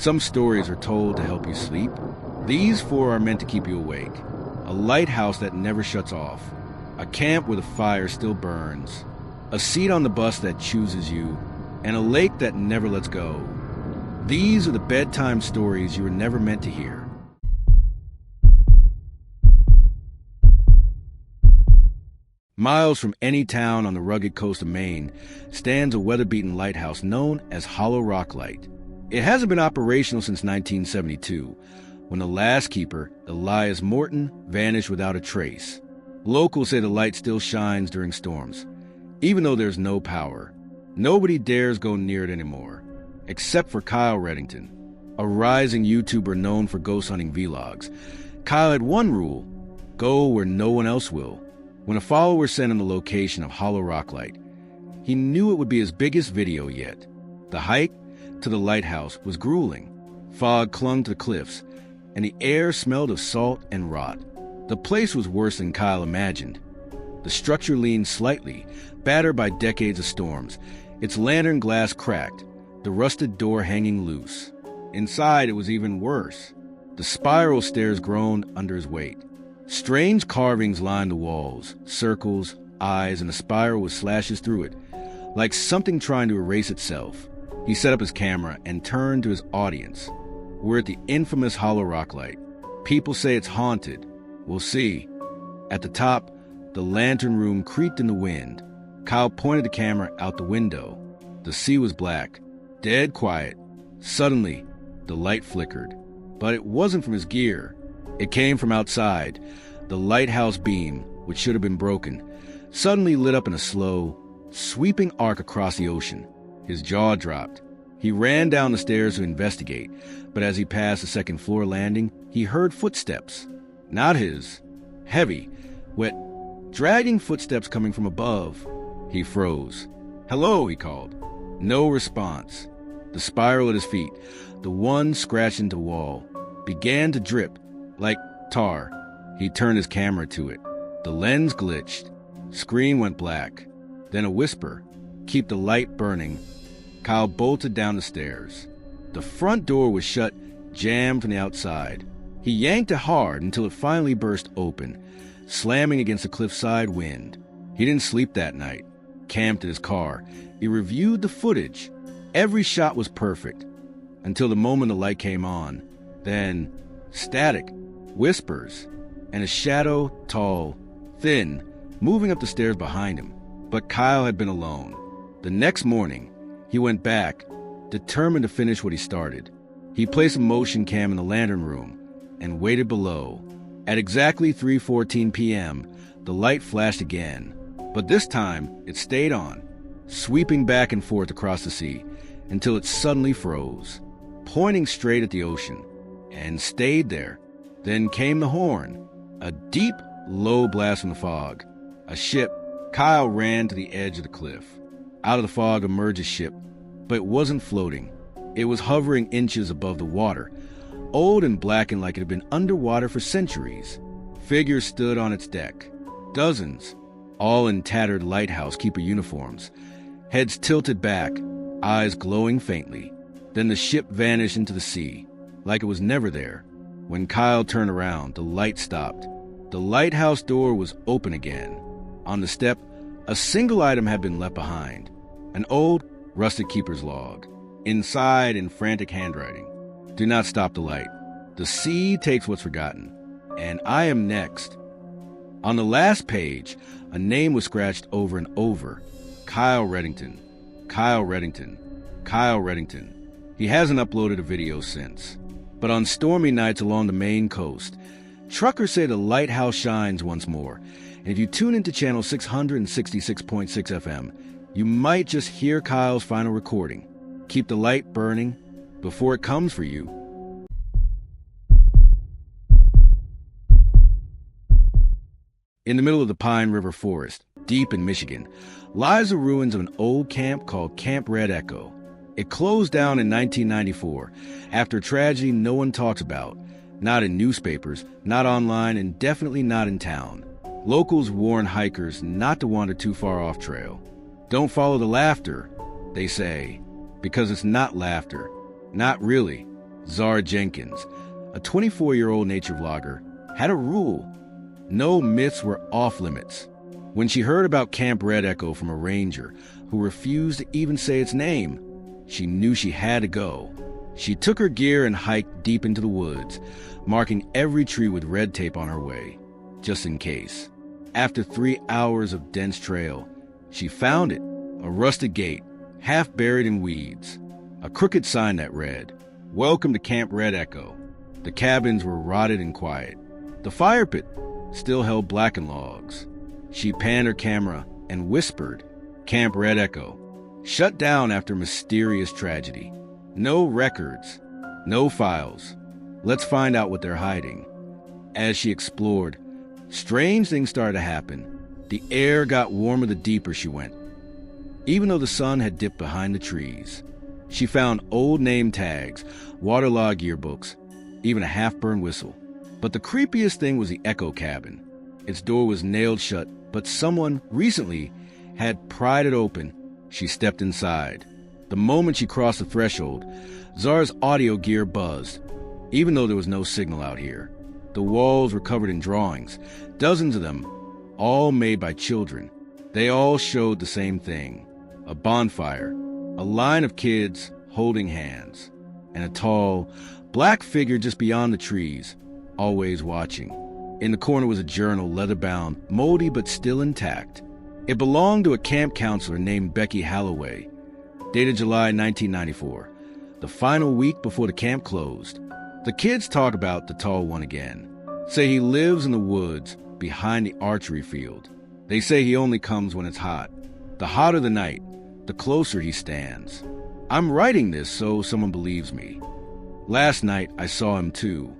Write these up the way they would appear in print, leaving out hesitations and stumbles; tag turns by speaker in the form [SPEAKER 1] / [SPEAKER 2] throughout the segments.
[SPEAKER 1] Some stories are told to help you sleep. These 4 are meant to keep you awake. A lighthouse that never shuts off. A camp where the fire still burns. A seat on the bus that chooses you. And a lake that never lets go. These are the bedtime stories you were never meant to hear. Miles from any town on the rugged coast of Maine stands a weather-beaten lighthouse known as Hollow Rock Light. It hasn't been operational since 1972, when the last keeper, Elias Morton, vanished without a trace. Locals say the light still shines during storms, even though there's no power. Nobody dares go near it anymore, except for Kyle Reddington, a rising YouTuber known for ghost hunting vlogs. Kyle had one rule: go where no one else will. When a follower sent him the location of Hollow Rock Light, he knew it would be his biggest video yet. The hike to the lighthouse was grueling. Fog clung to the cliffs, and the air smelled of salt and rot. The place was worse than Kyle imagined. The structure leaned slightly, battered by decades of storms, its lantern glass cracked, the rusted door hanging loose. Inside, it was even worse. The spiral stairs groaned under his weight. Strange carvings lined the walls, circles, eyes, and a spiral with slashes through it, like something trying to erase itself. He set up his camera and turned to his audience. We're at the infamous Hollow Rock Light. People say it's haunted. We'll see. At the top, the lantern room creaked in the wind. Kyle pointed the camera out the window. The sea was black, dead quiet. Suddenly, the light flickered. But it wasn't from his gear. It came from outside. The lighthouse beam, which should have been broken, suddenly lit up in a slow, sweeping arc across the ocean. His jaw dropped. He ran down the stairs to investigate, but as he passed the second-floor landing, he heard footsteps. Not his. Heavy, wet, dragging footsteps coming from above. He froze. "Hello," he called. No response. The spiral at his feet, the one scratched into the wall, began to drip, like tar. He turned his camera to it. The lens glitched. Screen went black. Then a whisper, "Keep the light burning." Kyle bolted down the stairs. The front door was shut, jammed from the outside. He yanked it hard until it finally burst open, slamming against the cliffside wind. He didn't sleep that night. Camped in his car. He reviewed the footage. Every shot was perfect, until the moment the light came on. Then, static, whispers, and a shadow, tall, thin, moving up the stairs behind him. But Kyle had been alone. The next morning, he went back, determined to finish what he started. He placed a motion cam in the lantern room and waited below. At exactly 3:14 p.m., the light flashed again. But this time, it stayed on, sweeping back and forth across the sea until it suddenly froze, pointing straight at the ocean, and stayed there. Then came the horn, a deep, low blast from the fog. A ship. Kyle ran to the edge of the cliff. Out of the fog emerged a ship, but it wasn't floating. It was hovering inches above the water, old and blackened like it had been underwater for centuries. Figures stood on its deck, dozens, all in tattered lighthouse keeper uniforms, heads tilted back, eyes glowing faintly. Then the ship vanished into the sea, like it was never there. When Kyle turned around, the light stopped. The lighthouse door was open again. On the step, a single item had been left behind, an old, rusted keeper's log. Inside, in frantic handwriting, "Do not stop the light. The sea takes what's forgotten, and I am next." On the last page, a name was scratched over and over: Kyle Reddington, Kyle Reddington, Kyle Reddington. He hasn't uploaded a video since. But on stormy nights along the Maine coast, truckers say the lighthouse shines once more. And if you tune into channel 666.6 FM, you might just hear Kyle's final recording. Keep the light burning before it comes for you. In the middle of the Pine River Forest, deep in Michigan, lies the ruins of an old camp called Camp Red Echo. It closed down in 1994 after a tragedy no one talks about, not in newspapers, not online, and definitely not in town. Locals warn hikers not to wander too far off trail. Don't follow the laughter, they say, because it's not laughter. Not really. Zara Jenkins, a 24-year-old nature vlogger, had a rule. No myths were off-limits. When she heard about Camp Red Echo from a ranger who refused to even say its name, she knew she had to go. She took her gear and hiked deep into the woods, marking every tree with red tape on her way, just in case. After 3 hours of dense trail, she found it, a rusted gate, half buried in weeds, a crooked sign that read, "Welcome to Camp Red Echo." The cabins were rotted and quiet. The fire pit still held blackened logs. She panned her camera and whispered, "Camp Red Echo, shut down after mysterious tragedy. No records, no files. Let's find out what they're hiding." As she explored, strange things started to happen. The air got warmer the deeper she went, even though the sun had dipped behind the trees. She found old name tags, waterlogged yearbooks, even a half-burned whistle. But the creepiest thing was the Echo cabin. Its door was nailed shut, but someone recently had pried it open. She stepped inside. The moment she crossed the threshold, Zara's audio gear buzzed, even though there was no signal out here. The walls were covered in drawings, dozens of them, all made by children. They all showed the same thing: a bonfire, a line of kids holding hands, and a tall, black figure just beyond the trees, always watching. In the corner was a journal, leather-bound, moldy but still intact. It belonged to a camp counselor named Becky Halloway, dated July 1994, the final week before the camp closed. The kids talk about the tall one again, say he lives in the woods behind the archery field. They say he only comes when it's hot. The hotter the night, the closer he stands. I'm writing this so someone believes me. Last night I saw him too.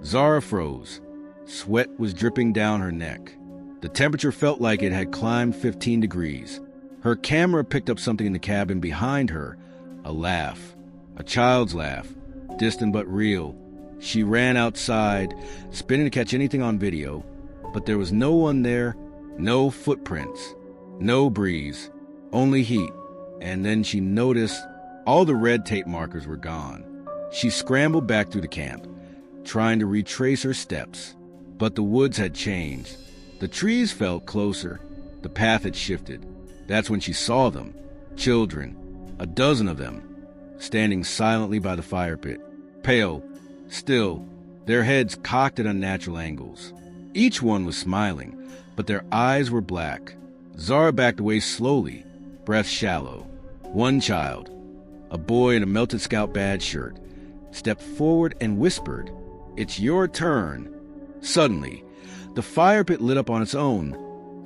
[SPEAKER 1] Zara froze. Sweat was dripping down her neck. The temperature felt like it had climbed 15 degrees. Her camera picked up something in the cabin behind her, a laugh, a child's laugh, distant but real. She ran outside, spinning to catch anything on video, but there was no one there, no footprints, no breeze, only heat. And then she noticed all the red tape markers were gone. She scrambled back through the camp, trying to retrace her steps, but the woods had changed. The trees felt closer. The path had shifted. That's when she saw them, children, a dozen of them, standing silently by the fire pit, pale, still, their heads cocked at unnatural angles. Each one was smiling, but their eyes were black. Zara backed away slowly, breath shallow. One child, a boy in a Melted Scout badge shirt, stepped forward and whispered, "It's your turn." Suddenly, the fire pit lit up on its own,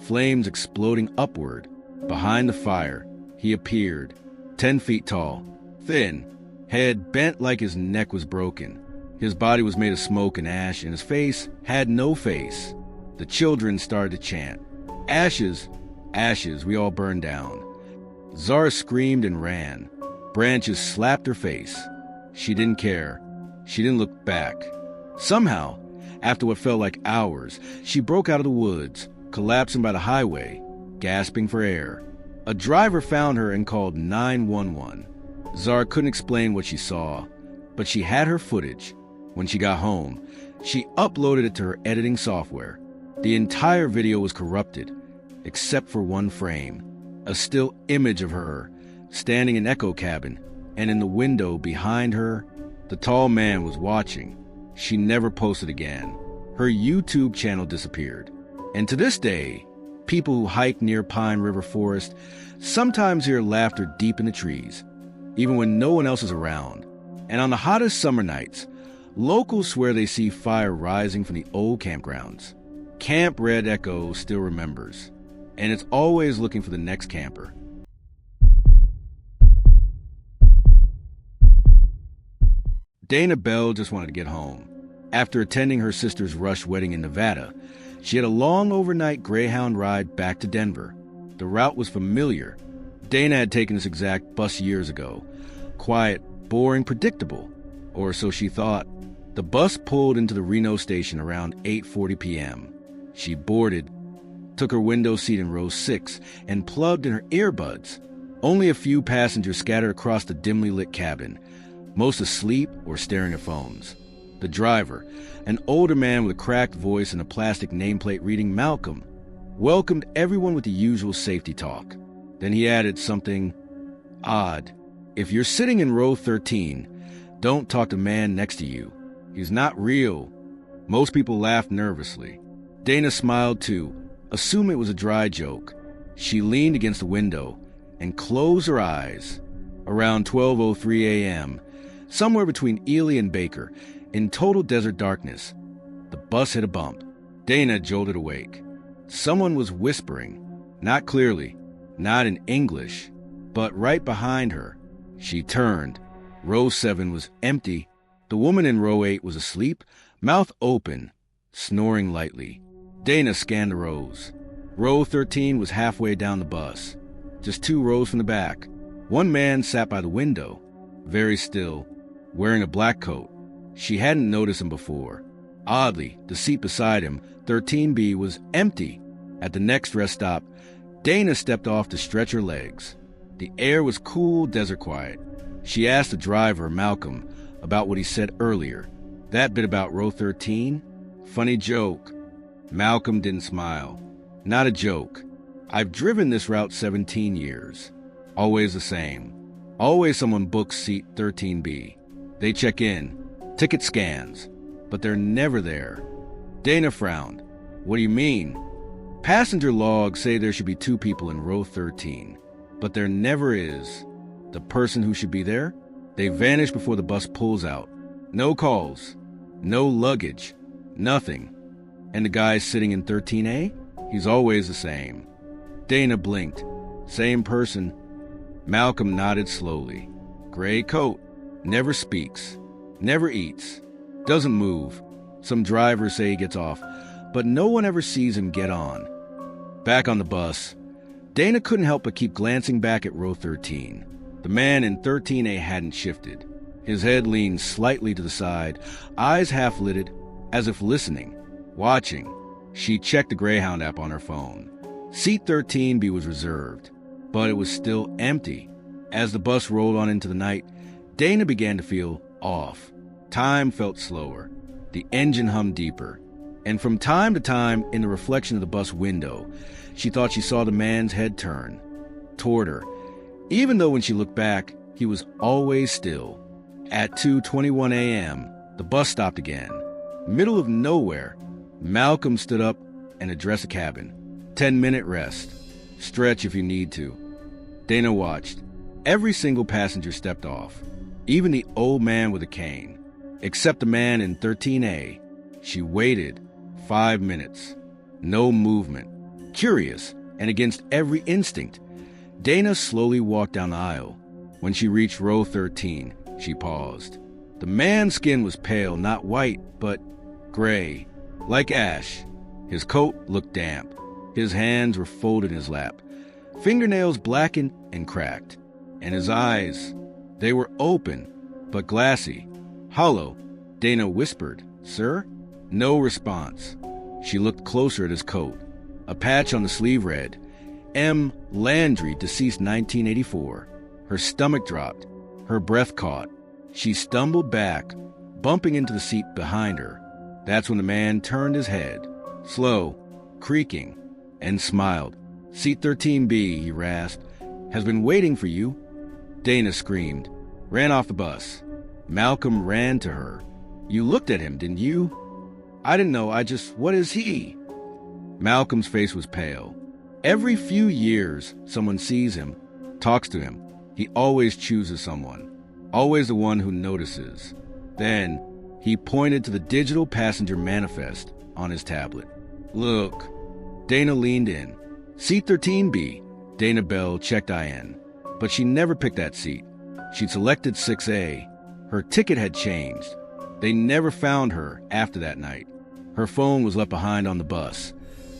[SPEAKER 1] flames exploding upward. Behind the fire, he appeared, 10 feet tall, thin, head bent like his neck was broken. His body was made of smoke and ash, and his face had no face. The children started to chant, "Ashes, ashes, we all burn down." Zara screamed and ran. Branches slapped her face. She didn't care. She didn't look back. Somehow, after what felt like hours, she broke out of the woods, collapsing by the highway, gasping for air. A driver found her and called 911. Zara couldn't explain what she saw, but she had her footage. When she got home, she uploaded it to her editing software. The entire video was corrupted, except for one frame, a still image of her, standing in Echo cabin, and in the window behind her, the tall man was watching. She never posted again. Her YouTube channel disappeared. And to this day, people who hike near Pine River Forest sometimes hear laughter deep in the trees, even when no one else is around. And on the hottest summer nights, locals swear they see fire rising from the old campgrounds. Camp Red Echo still remembers, and it's always looking for the next camper. Dana Bell just wanted to get home. After attending her sister's Rush wedding in Nevada, she had a long overnight Greyhound ride back to Denver. The route was familiar. Dana had taken this exact bus years ago. Quiet, boring, predictable. Or so she thought. The bus pulled into the Reno station around 8:40 p.m. She boarded, took her window seat in row 6, and plugged in her earbuds. Only a few passengers scattered across the dimly lit cabin. most asleep or staring at phones. The driver, an older man with a cracked voice and a plastic nameplate reading Malcolm, welcomed everyone with the usual safety talk. Then he added something odd. If you're sitting in row 13, don't talk to the man next to you. He's not real. Most people laughed nervously. Dana smiled too, assuming it was a dry joke. She leaned against the window and closed her eyes. Around 12:03 a.m., somewhere between Ely and Baker, in total desert darkness, the bus hit a bump. Dana jolted awake. Someone was whispering, not clearly, not in English, but right behind her. She turned. Row 7 was empty. The woman in row 8 was asleep, mouth open, snoring lightly. Dana scanned the rows. Row 13 was halfway down the bus, just 2 rows from the back. One man sat by the window, very still, wearing a black coat. She hadn't noticed him before. Oddly, the seat beside him, 13B, was empty. At the next rest stop, Dana stepped off to stretch her legs. The air was cool, desert quiet. She asked the driver, Malcolm, about what he said earlier. That bit about row 13? Funny joke. Malcolm didn't smile. Not a joke. I've driven this route 17 years. Always the same. Always someone books seat 13B. They check in, ticket scans, but they're never there. Dana frowned. What do you mean? Passenger logs say there should be 2 people in row 13, but there never is. The person who should be there? They vanish before the bus pulls out. No calls, no luggage, nothing. And the guy sitting in 13A? He's always the same. Dana blinked. Same person. Malcolm nodded slowly. Gray coat. Never speaks. Never eats. Doesn't move. Some drivers say he gets off, but no one ever sees him get on. Back on the bus, Dana couldn't help but keep glancing back at row 13. The man in 13A hadn't shifted. His head leaned slightly to the side, eyes half-lidded, as if listening, watching. She checked the Greyhound app on her phone. Seat 13B was reserved, but it was still empty. As the bus rolled on into the night, Dana began to feel off. Time felt slower. The engine hummed deeper. And from time to time, in the reflection of the bus window, she thought she saw the man's head turn toward her, even though when she looked back, he was always still. At 2:21 a.m., the bus stopped again. Middle of nowhere, Malcolm stood up and addressed the cabin. 10-minute rest. Stretch if you need to. Dana watched. Every single passenger stepped off, even the old man with a cane, except the man in 13A. She waited 5 minutes. No movement. Curious, and against every instinct, Dana slowly walked down the aisle. When she reached row 13, she paused. The man's skin was pale, not white, but gray, like ash. His coat looked damp. His hands were folded in his lap, fingernails blackened and cracked. And his eyes, they were open, but glassy, hollow. Dana whispered, "Sir?" No response. She looked closer at his coat. A patch on the sleeve read, M. Landry, deceased 1984. Her stomach dropped. Her breath caught. She stumbled back, bumping into the seat behind her. That's when the man turned his head, slow, creaking, and smiled. Seat 13B, he rasped, has been waiting for you. Dana screamed, ran off the bus. Malcolm ran to her. You looked at him, didn't you? I didn't know, what is he? Malcolm's face was pale. Every few years, someone sees him, talks to him. He always chooses someone, always the one who notices. Then, he pointed to the digital passenger manifest on his tablet. Look. Dana leaned in. Seat 13B. Dana Bell checked IN, but she never picked that seat. She'd selected 6A. Her ticket had changed. They never found her after that night. Her phone was left behind on the bus,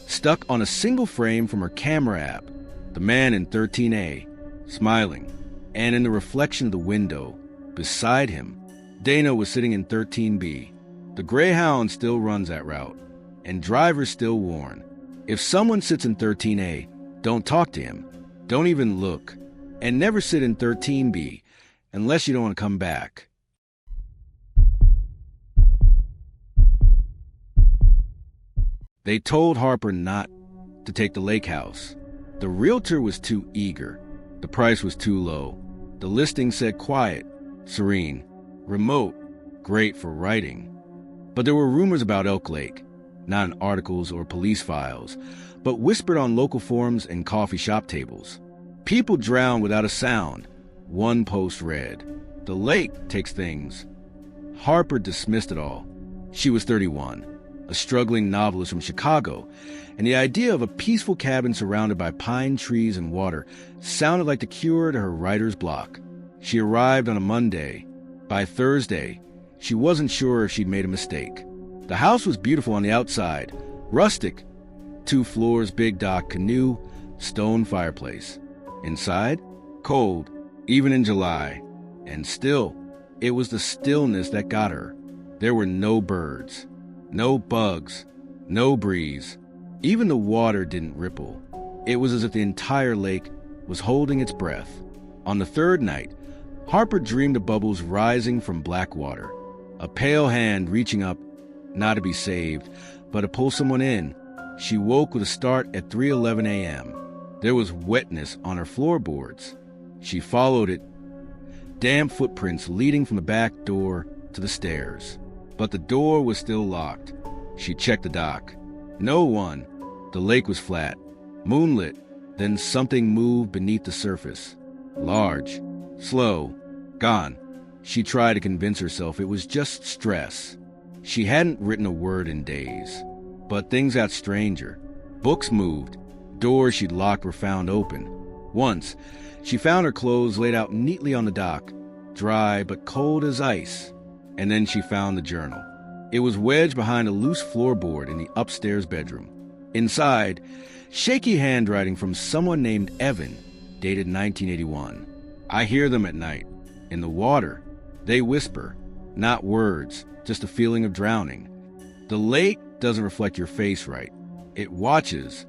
[SPEAKER 1] stuck on a single frame from her camera app. The man in 13A, smiling, and in the reflection of the window, beside him, Dana was sitting in 13B. The Greyhound still runs that route, and drivers still warn. If someone sits in 13A, don't talk to him. Don't even look. And never sit in 13B unless you don't want to come back. They told Harper not to take the lake house. The realtor was too eager. The price was too low. The listing said quiet, serene, remote, great for writing. But there were rumors about Elk Lake, not in articles or police files, but whispered on local forums and coffee shop tables. People drowned without a sound. One post read, "The lake takes things." Harper dismissed it all. She was 31, a struggling novelist from Chicago, and the idea of a peaceful cabin surrounded by pine trees and water sounded like the cure to her writer's block. She arrived on a Monday. By Thursday, she wasn't sure if she'd made a mistake. The house was beautiful on the outside, rustic, 2 floors, big dock, canoe, stone fireplace. Inside, cold, even in July. And still, it was the stillness that got her. There were no birds, no bugs, no breeze. Even the water didn't ripple. It was as if the entire lake was holding its breath. On the 3rd night, Harper dreamed of bubbles rising from black water, a pale hand reaching up, not to be saved, but to pull someone in. She woke with a start at 3:11 a.m. There was wetness on her floorboards. She followed it, damp footprints leading from the back door to the stairs. But the door was still locked. She checked the dock. No one. The lake was flat, moonlit. Then something moved beneath the surface. Large, slow, gone. She tried to convince herself it was just stress. She hadn't written a word in days. But things got stranger. Books moved. Doors she'd locked were found open. Once, she found her clothes laid out neatly on the dock, dry but cold as ice. And then she found the journal. It was wedged behind a loose floorboard in the upstairs bedroom. Inside, shaky handwriting from someone named Evan, dated 1981. I hear them at night. In the water. They whisper. Not words, just a feeling of drowning. The lake doesn't reflect your face right. It watches.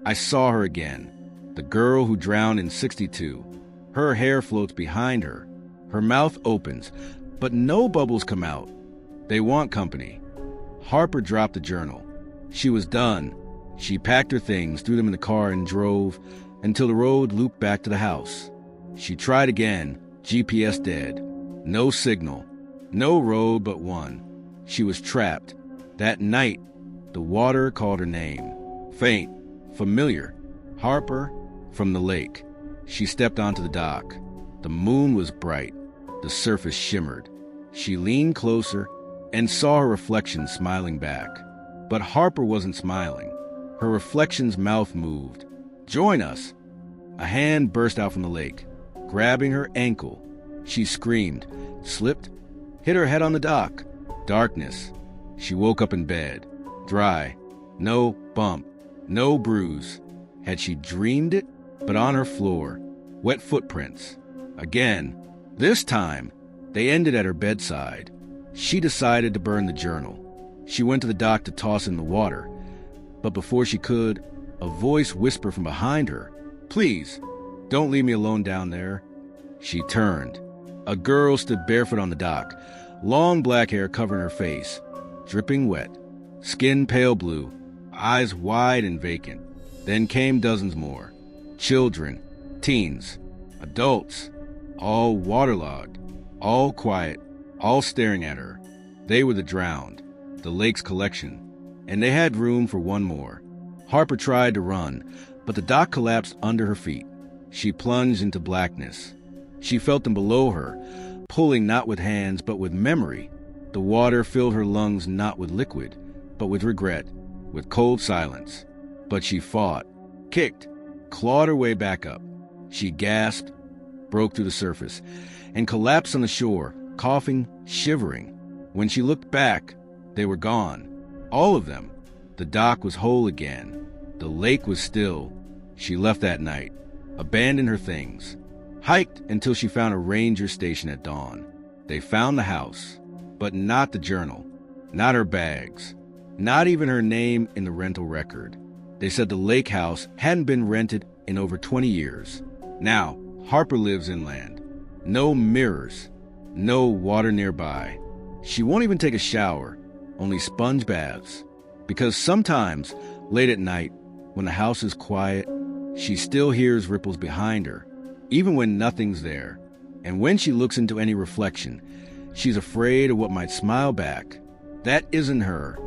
[SPEAKER 1] I saw her again. The girl who drowned in '62. Her hair floats behind her. Her mouth opens, but no bubbles come out. They want company. Harper dropped the journal. She was done. She packed her things, threw them in the car, and drove until the road looped back to the house. She tried again, GPS dead. No signal. No road but one. She was trapped. That night, the water called her name. Faint, familiar. Harper from the lake. She stepped onto the dock. The moon was bright. The surface shimmered. She leaned closer and saw her reflection smiling back. But Harper wasn't smiling. Her reflection's mouth moved. "Join us." A hand burst out from the lake, grabbing her ankle. She screamed, slipped, hit her head on the dock. Darkness. She woke up in bed, dry. No bump, no bruise. Had she dreamed it? But on her floor, wet footprints. Again. This time, they ended at her bedside. She decided to burn the journal. She went to the dock to toss in the water. But before she could, a voice whispered from behind her, "Please, don't leave me alone down there." She turned. A girl stood barefoot on the dock, long black hair covering her face, dripping wet, skin pale blue, eyes wide and vacant. Then came dozens more. Children, teens, adults, all waterlogged, all quiet, all staring at her. They were the drowned, the lake's collection, and they had room for one more. Harper tried to run, but the dock collapsed under her feet. She plunged into blackness. She felt them below her, pulling not with hands but with memory. The water filled her lungs not with liquid, but with regret, with cold silence. But she fought, kicked, clawed her way back up. She gasped, broke through the surface, and collapsed on the shore, coughing, shivering. When she looked back, they were gone. All of them. The dock was whole again. The lake was still. She left that night, abandoned her things, hiked until she found a ranger station at dawn. They found the house, but not the journal, not her bags, not even her name in the rental record. They said the lake house hadn't been rented in over 20 years. Now, Harper lives inland. No mirrors, no water nearby. She won't even take a shower, only sponge baths. Because sometimes, late at night, when the house is quiet, she still hears ripples behind her, even when nothing's there. And when she looks into any reflection, she's afraid of what might smile back. That isn't her.